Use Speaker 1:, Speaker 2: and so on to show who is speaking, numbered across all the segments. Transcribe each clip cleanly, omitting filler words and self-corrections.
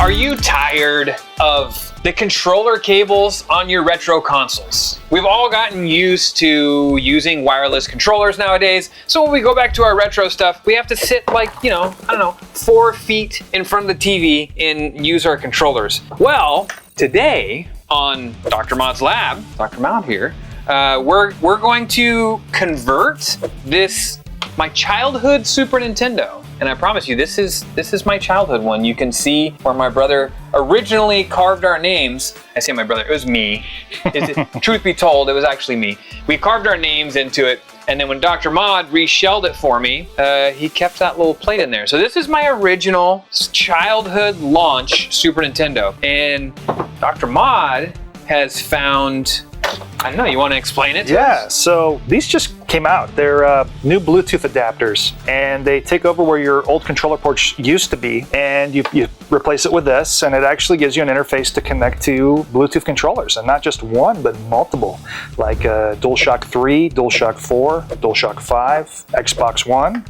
Speaker 1: Are you tired of the controller cables on your retro consoles? We've all gotten used to using wireless controllers nowadays, so when we go back to our retro stuff, we have to sit like, 4 feet in front of the TV and use our controllers. Well, today on Dr. Mod's Lab, Dr. Mod here, we're going to convert my childhood Super Nintendo. And I promise you, this is my childhood one. You can see where my brother originally carved our names. I say my brother, it was me. Truth be told, it was actually me. We carved our names into it, and then when Dr. Mod reshelled it for me, he kept that little plate in there. So this is my original childhood launch Super Nintendo. And Dr. Mod has found, I don't know, you want to explain it to us?
Speaker 2: Yeah, so these just came out. They're new Bluetooth adapters, and they take over where your old controller ports used to be, and you replace it with this, and it actually gives you an interface to connect to Bluetooth controllers, and not just one, but multiple, like DualShock 3, DualShock 4, DualShock 5, Xbox One.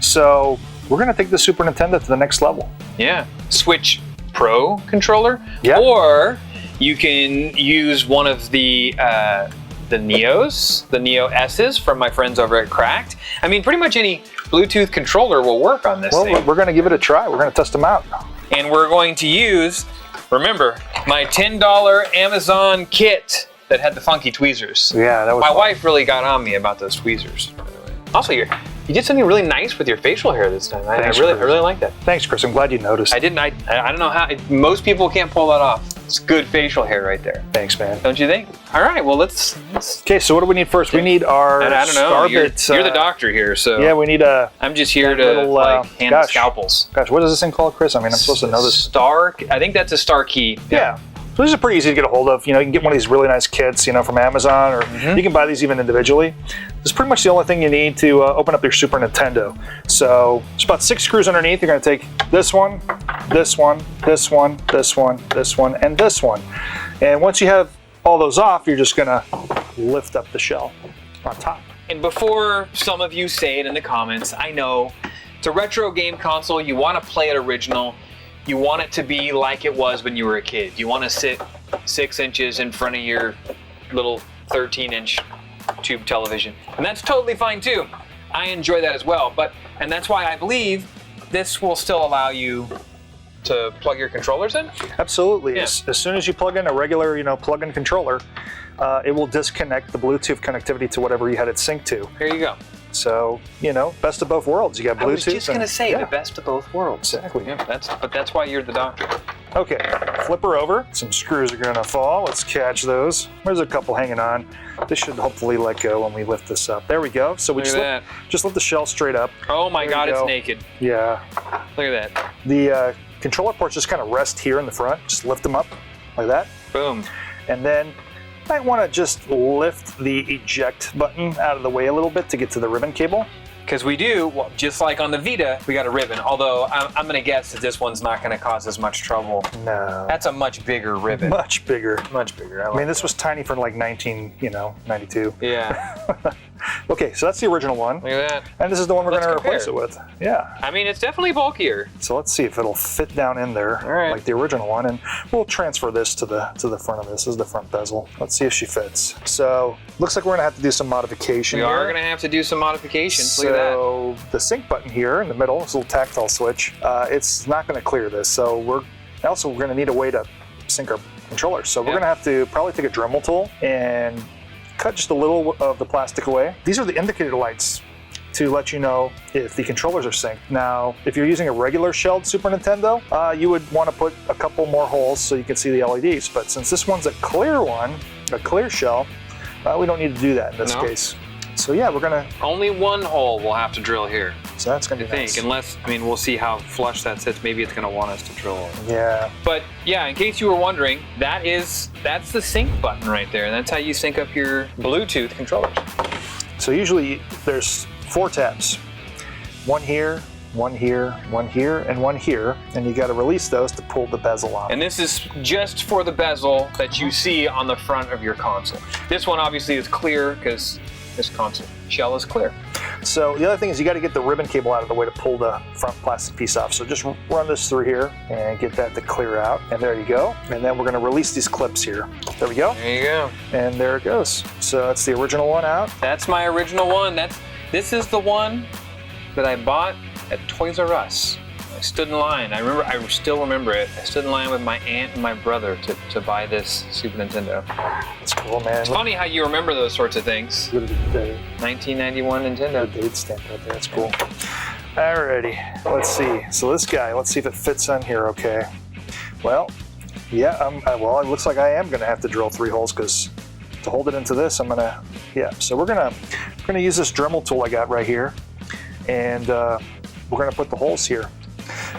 Speaker 2: So we're going to take the Super Nintendo to the next level.
Speaker 1: Yeah, Switch Pro controller,
Speaker 2: yeah.
Speaker 1: Or you can use one of the Neos, the Neo S's from my friends over at Cracked. I mean, pretty much any Bluetooth controller will work on this thing.
Speaker 2: Well, we're going to give it a try. We're going to test them out.
Speaker 1: And we're going to use, remember, my $10 Amazon kit that had the funky tweezers.
Speaker 2: Yeah, that was
Speaker 1: My
Speaker 2: fun.
Speaker 1: wife really got on me about those tweezers. Also, you did something really nice with your facial hair this time. I really like that.
Speaker 2: Thanks, Chris. I'm glad you noticed.
Speaker 1: I didn't. I don't know how. Most people can't pull that off. It's good facial hair right there.
Speaker 2: Thanks, man.
Speaker 1: Don't you think? All right. Well, let's.
Speaker 2: Okay, so what do we need first? We need our.
Speaker 1: I don't know.
Speaker 2: Starbit,
Speaker 1: You're the doctor here, so.
Speaker 2: Yeah, we need a.
Speaker 1: I'm just here to hand scalpels.
Speaker 2: Gosh, what is this thing called, Chris? I mean, I'm supposed to know this.
Speaker 1: I think that's a star key.
Speaker 2: Yeah. So these are pretty easy to get a hold of. You can get one of these really nice kits, from Amazon, or you can buy these even individually. This is pretty much the only thing you need to open up your Super Nintendo. So there's about 6 screws underneath. You're going to take this one, this one, this one, this one, this one, and this one. And once you have all those off, you're just going to lift up the shell on top.
Speaker 1: And before some of you say it in the comments, I know it's a retro game console. You want to play it original. You want it to be like it was when you were a kid. You want to sit 6 inches in front of your little 13-inch tube television. And that's totally fine too. I enjoy that as well. And that's why I believe this will still allow you to plug your controllers in?
Speaker 2: Absolutely.
Speaker 1: Yeah.
Speaker 2: As soon as you plug in a regular, plug-in controller, it will disconnect the Bluetooth connectivity to whatever you had it synced to.
Speaker 1: There you go.
Speaker 2: So, best of both worlds. You got Bluetooth.
Speaker 1: I was just going to say the best of both worlds.
Speaker 2: Exactly.
Speaker 1: Yeah, that's why you're the doctor.
Speaker 2: Okay, flip her over. Some screws are going to fall. Let's catch those. There's a couple hanging on. This should hopefully let go when we lift this up. There we go. So we just lift the shell straight up.
Speaker 1: Oh my God, it's naked.
Speaker 2: Yeah.
Speaker 1: Look at that.
Speaker 2: The controller ports just kind of rest here in the front. Just lift them up like that.
Speaker 1: Boom.
Speaker 2: And then might want to just lift the eject button out of the way a little bit to get to the ribbon cable.
Speaker 1: Because we do, well, just like on the Vita, we got a ribbon. Although I'm going to guess that this one's not going to cause as much trouble.
Speaker 2: No.
Speaker 1: That's a much bigger ribbon.
Speaker 2: Much bigger.
Speaker 1: Much bigger.
Speaker 2: I mean, this was tiny for like 92.
Speaker 1: Yeah.
Speaker 2: Okay, so that's the original one.
Speaker 1: Look at that.
Speaker 2: And this is the one we're going to replace it with. Yeah.
Speaker 1: I mean, it's definitely bulkier.
Speaker 2: So let's see if it'll fit down in there like the original one. And we'll transfer this to the front of this. This is the front bezel. Let's see if she fits. So looks like we're going to have to do some modification.
Speaker 1: We are going to have to do some modifications. Look at that.
Speaker 2: So the sync button here in the middle, this little tactile switch, it's not going to clear this. So we're going to need a way to sync our controllers. So we're going to have to probably take a Dremel tool and cut just a little of the plastic away. These are the indicator lights to let you know if the controllers are synced. Now, if you're using a regular shelled Super Nintendo, you would want to put a couple more holes so you can see the LEDs. But since this one's a clear one, a clear shell, we don't need to do that in this case. So yeah, we're gonna...
Speaker 1: Only one hole we'll have to drill here.
Speaker 2: So that's gonna be nice.
Speaker 1: Unless, we'll see how flush that sits. Maybe it's gonna want us to drill.
Speaker 2: Yeah.
Speaker 1: But yeah, in case you were wondering, that's the sync button right there. That's how you sync up your Bluetooth controllers.
Speaker 2: So usually there's 4 tabs. One here, one here, one here, and one here. And you gotta release those to pull the bezel off.
Speaker 1: And this is just for the bezel that you see on the front of your console. This one obviously is clear because this console shell is clear.
Speaker 2: So the other thing is you got to get the ribbon cable out of the way to pull the front plastic piece off. So just run this through here and get that to clear out. And there you go. And then we're going to release these clips here. There we go.
Speaker 1: There you go.
Speaker 2: And there it goes. So that's the original one out.
Speaker 1: That's my original one. This is the one that I bought at Toys-R Us. I stood in line. I still remember it. I stood in line with my aunt and my brother to buy this Super Nintendo.
Speaker 2: That's cool, man.
Speaker 1: It's funny how you remember those sorts of things.
Speaker 2: Look at the
Speaker 1: 1991 Nintendo.
Speaker 2: date stamp out there. That's cool. Alrighty, let's see. So this guy, let's see if it fits on here okay. Well, yeah, well, it looks like I am gonna have to drill 3 holes because to hold it into this, so we're gonna use this Dremel tool I got right here, and we're gonna put the holes here.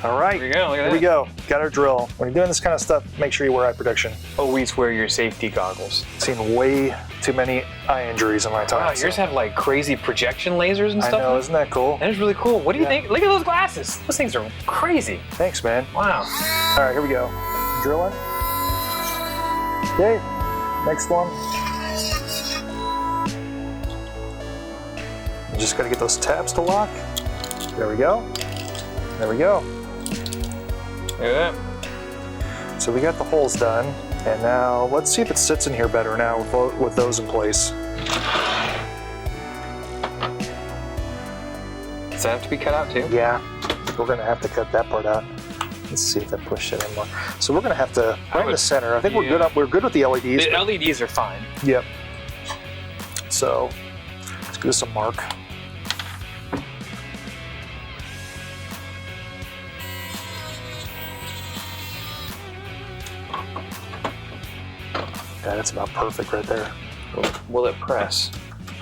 Speaker 2: All right,
Speaker 1: Here we go, look at
Speaker 2: here we go. Got our drill. When you're doing this kind of stuff, make sure you wear eye protection.
Speaker 1: Always wear your safety goggles.
Speaker 2: Seen way too many eye injuries in my time.
Speaker 1: Wow, yours have like crazy projection lasers and
Speaker 2: I
Speaker 1: stuff?
Speaker 2: know, isn't that cool?
Speaker 1: That is really cool. What do you think? Look at those glasses. Those things are crazy.
Speaker 2: Thanks, man.
Speaker 1: Wow.
Speaker 2: All right, here we go. Drilling. Okay, next one. You just gotta get those tabs to lock. There we go. There we go.
Speaker 1: Look at that.
Speaker 2: So we got the holes done, and now let's see if it sits in here better now with those in place.
Speaker 1: Does that have to be cut out too?
Speaker 2: Yeah, we're gonna have to cut that part out. Let's see if that pushed it in more. So we're gonna have to right in the center. I think we're good. We're good with the LEDs.
Speaker 1: The LEDs are fine.
Speaker 2: Yep. So let's give this a mark. Yeah, that's about perfect right there.
Speaker 1: Will it press?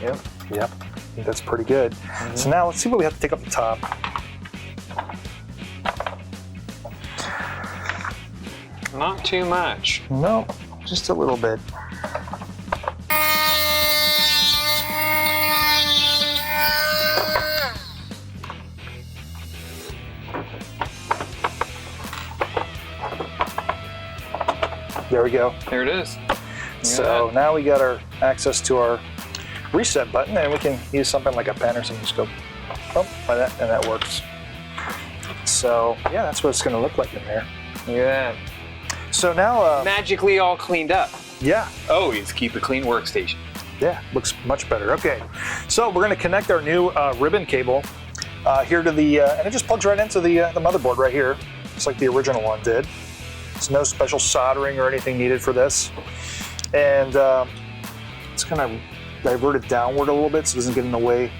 Speaker 1: Yep.
Speaker 2: Yep. I think that's pretty good. So now let's see what we have to take off the top.
Speaker 1: Not too much.
Speaker 2: No, just a little bit. There we go.
Speaker 1: There it is.
Speaker 2: So now we got our access to our reset button, and we can use something like a pen or something. Just go bump by that, and that works. So yeah, that's what it's going to look like in there.
Speaker 1: Look at that.
Speaker 2: So now,
Speaker 1: Magically all cleaned up.
Speaker 2: yeah,
Speaker 1: Always keep a clean workstation.
Speaker 2: yeah, looks much better. Okay, so we're going to connect our new ribbon cable here to the, and it just plugs right into the motherboard right here, just like the original one did. There's no special soldering or anything needed for this. And it's going to divert it downward a little bit so it doesn't get in the way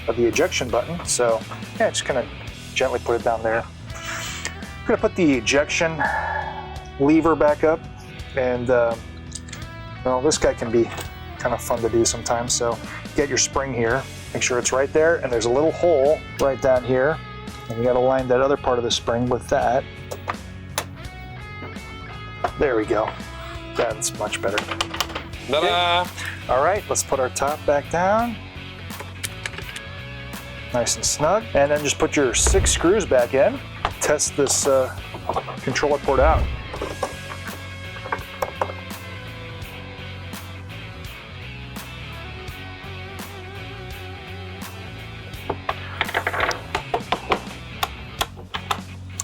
Speaker 2: of the ejection button. So yeah, just kind of gently put it down there. I'm going to put the ejection lever back up, and well, this guy can be kind of fun to do sometimes. So get your spring here, make sure it's right there, and there's a little hole right down here, and you got to line that other part of the spring with that. There we go. That's much better.
Speaker 1: Ta-da!
Speaker 2: All right, let's put our top back down. Nice and snug. And then just put your 6 screws back in. Test this controller port out.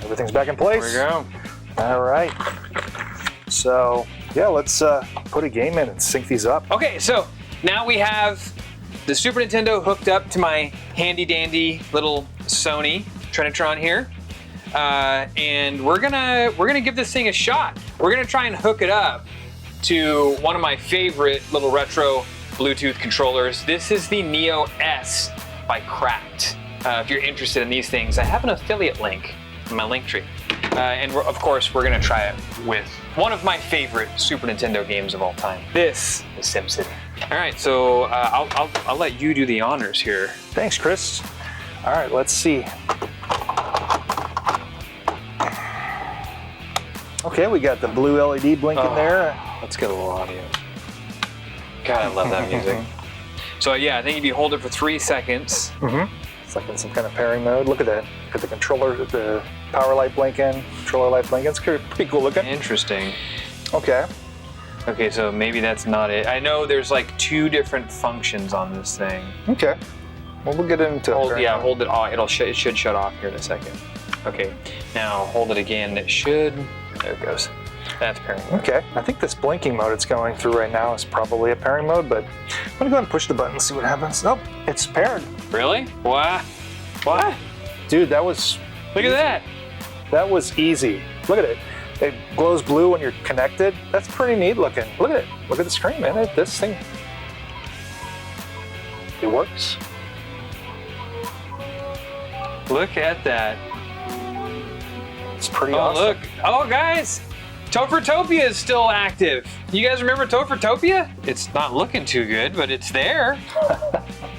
Speaker 2: Everything's back in place.
Speaker 1: There we go.
Speaker 2: All right. So yeah, let's put a game in and sync these up.
Speaker 1: Okay, so now we have the Super Nintendo hooked up to my handy dandy little Sony Trinitron here, and we're gonna give this thing a shot. We're gonna try and hook it up to one of my favorite little retro Bluetooth controllers. This is the Neo S by Cracked. If you're interested in these things, I have an affiliate link in my link tree. And of course, we're gonna try it with one of my favorite Super Nintendo games of all time. This is SimCity. All right, so I'll let you do the honors here.
Speaker 2: Thanks, Chris. All right, let's see. Okay, we got the blue LED blinking there.
Speaker 1: Let's get a little audio. God, I love that music. So yeah, I think if you hold it for 3 seconds.
Speaker 2: It's like in some kind of pairing mode. Look at that. Look at the controller, the power light blinking, controller light blinking. It's pretty cool looking.
Speaker 1: Interesting.
Speaker 2: Okay.
Speaker 1: Okay, so maybe that's not it. I know there's like 2 different functions on this thing.
Speaker 2: Okay. we'll get into it.
Speaker 1: Yeah, hold it off. It should shut off here in a second. Okay, now hold it again. It should. There it goes. That's pairing mode.
Speaker 2: Okay, I think this blinking mode it's going through right now is probably a pairing mode, but I'm gonna go ahead and push the button and see what happens. Nope, it's paired.
Speaker 1: Really? What? What?
Speaker 2: Dude, that was...
Speaker 1: Look at that.
Speaker 2: That was easy. Look at it. It glows blue when you're connected. That's pretty neat looking. Look at it. Look at the screen, man. This thing, it works.
Speaker 1: Look at that.
Speaker 2: It's pretty
Speaker 1: Oh,
Speaker 2: awesome.
Speaker 1: look. Oh, guys. Tofer.A is still active. You guys remember Tofer.A? It's not looking too good, but it's there.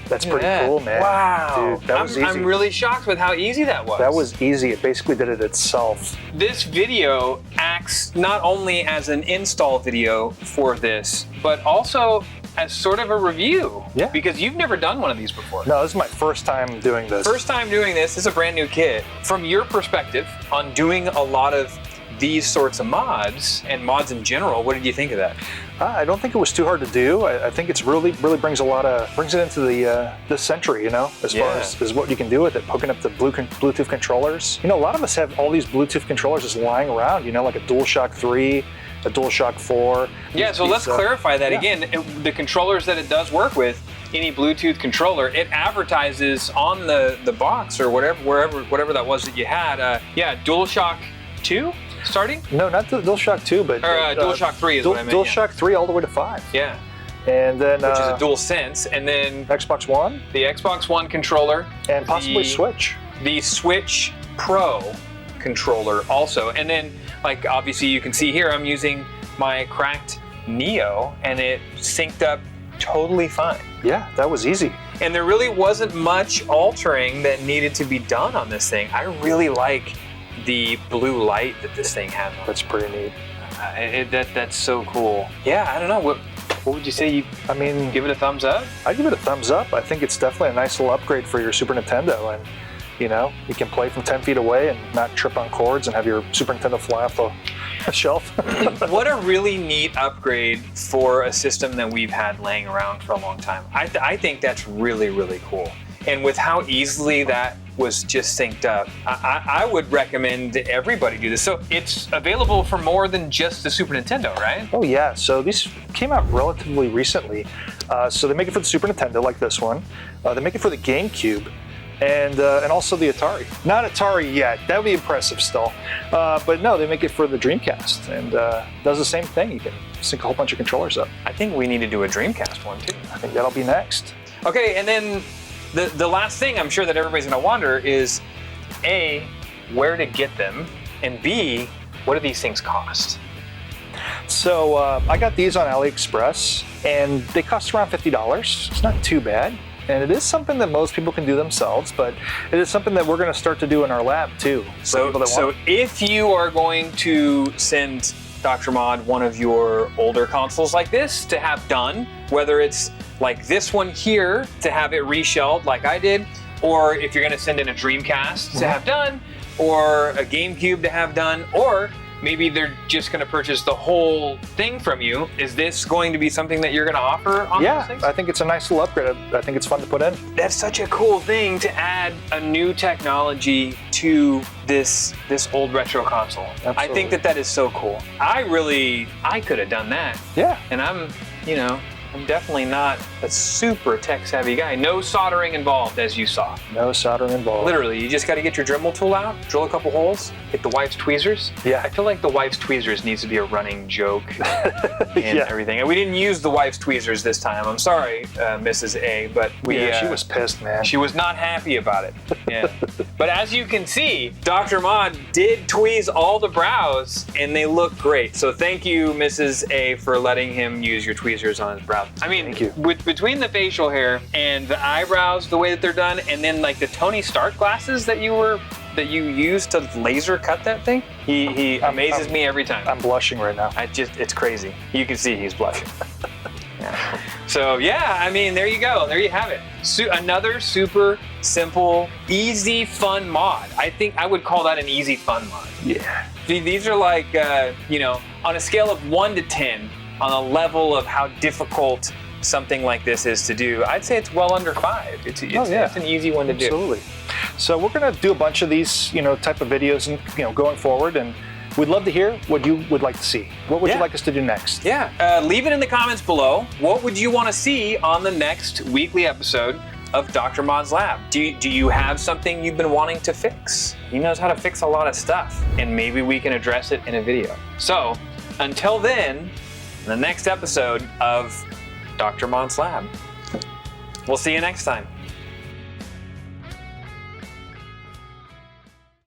Speaker 2: That's
Speaker 1: Look at
Speaker 2: pretty
Speaker 1: that.
Speaker 2: cool, man.
Speaker 1: Wow.
Speaker 2: Dude, that was easy.
Speaker 1: I'm really shocked with how easy that was.
Speaker 2: That was easy. It basically did it itself.
Speaker 1: This video acts not only as an install video for this, but also as sort of a review.
Speaker 2: Yeah.
Speaker 1: Because you've never done one of these before.
Speaker 2: No, this is my first time doing this.
Speaker 1: First time doing this. This is a brand new kit. From your perspective on doing a lot of these sorts of mods and mods in general, what did you think of that?
Speaker 2: I don't think it was too hard to do. I think it's really brings it into the century, you know, as far as what you can do with it, hooking up the Bluetooth controllers. You know, a lot of us have all these Bluetooth controllers just lying around, you know, like a DualShock 3, a DualShock 4.
Speaker 1: Yeah, so let's clarify that again. The controllers that it does work with, any Bluetooth controller, it advertises on the box or whatever that was that you had. Yeah, DualShock 2 starting?
Speaker 2: No, not the DualShock 2, but
Speaker 1: DualShock 3 is what I meant.
Speaker 2: DualShock 3 all the way to 5.
Speaker 1: Yeah.
Speaker 2: And then
Speaker 1: which is a DualSense, and then
Speaker 2: Xbox One,
Speaker 1: the Xbox One controller,
Speaker 2: and possibly Switch.
Speaker 1: The Switch Pro controller also, and then like obviously you can see here I'm using my cracked Neo, and it synced up totally fine.
Speaker 2: Yeah, that was easy.
Speaker 1: And there really wasn't much altering that needed to be done on this thing. I really like the blue light that this thing has on.
Speaker 2: That's pretty neat.
Speaker 1: That's so cool. Yeah, I don't know. What would you say?
Speaker 2: I mean,
Speaker 1: give it a thumbs up?
Speaker 2: I'd give it a thumbs up. I think it's definitely a nice little upgrade for your Super Nintendo. And, you know, you can play from 10 feet away and not trip on cords and have your Super Nintendo fly off the shelf.
Speaker 1: What a really neat upgrade for a system that we've had laying around for a long time. I think that's really, really cool. And with how easily that was just synced up, I would recommend everybody do this. So it's available for more than just the Super Nintendo, right?
Speaker 2: Oh yeah, so these came out relatively recently. So they make it for the Super Nintendo, like this one. They make it for the GameCube, and also the Atari. Not Atari yet, that would be impressive still. But no, they make it for the Dreamcast, and does the same thing. You can sync a whole bunch of controllers up.
Speaker 1: I think we need to do a Dreamcast one too.
Speaker 2: I think that'll be next.
Speaker 1: Okay, and then the last thing I'm sure that everybody's gonna wonder is A, where to get them, and B, what do these things cost?
Speaker 2: So I got these on AliExpress, and they cost around $50. It's not too bad. And it is something that most people can do themselves, but it is something that we're gonna start to do in our lab too.
Speaker 1: So if you are going to send Dr. Mod one of your older consoles like this to have done, whether it's like this one here to have it reshelled like I did, or if you're gonna send in a Dreamcast to have done, or a GameCube to have done, or maybe they're just gonna purchase the whole thing from you, is this going to be something that you're gonna offer on those things?
Speaker 2: I think it's a nice little upgrade. I think it's fun to put in.
Speaker 1: That's such a cool thing to add a new technology to this old retro console.
Speaker 2: Absolutely.
Speaker 1: I think that is so cool. I could have done that.
Speaker 2: Yeah.
Speaker 1: And I'm definitely not a super tech savvy guy. No soldering involved, as you saw.
Speaker 2: No soldering involved.
Speaker 1: Literally, you just got to get your Dremel tool out, drill a couple holes, hit the wife's tweezers.
Speaker 2: Yeah.
Speaker 1: I feel like the wife's tweezers needs to be a running joke and everything. And we didn't use the wife's tweezers this time. I'm sorry, Mrs. A, but
Speaker 2: she was pissed, man.
Speaker 1: She was not happy about it. Yeah. But as you can see, Dr. Mod did tweeze all the brows, and they look great. So thank you, Mrs. A, for letting him use your tweezers on his brows. I mean, between the facial hair and the eyebrows, the way that they're done, and then like the Tony Stark glasses that you used to laser cut that thing, he amazes me every time.
Speaker 2: I'm blushing right now.
Speaker 1: It's crazy. You can see he's blushing. Yeah. So yeah, I mean, there you go. There you have it. Another super simple, easy, fun mod. I think I would call that an easy, fun mod.
Speaker 2: Yeah.
Speaker 1: These are like, on a scale of 1 to 10, on a level of how difficult something like this is to do, I'd say it's well under 5. It's an easy one to do.
Speaker 2: Absolutely. So we're going to do a bunch of these, type of videos, and going forward, and we'd love to hear what you would like to see. What would you like us to do next?
Speaker 1: Yeah, leave it in the comments below. What would you want to see on the next weekly episode of Dr. Mod's Lab? Do you have something you've been wanting to fix? He knows how to fix a lot of stuff, and maybe we can address it in a video. So until then, the next episode of Dr. Mod's Lab. We'll see you next time.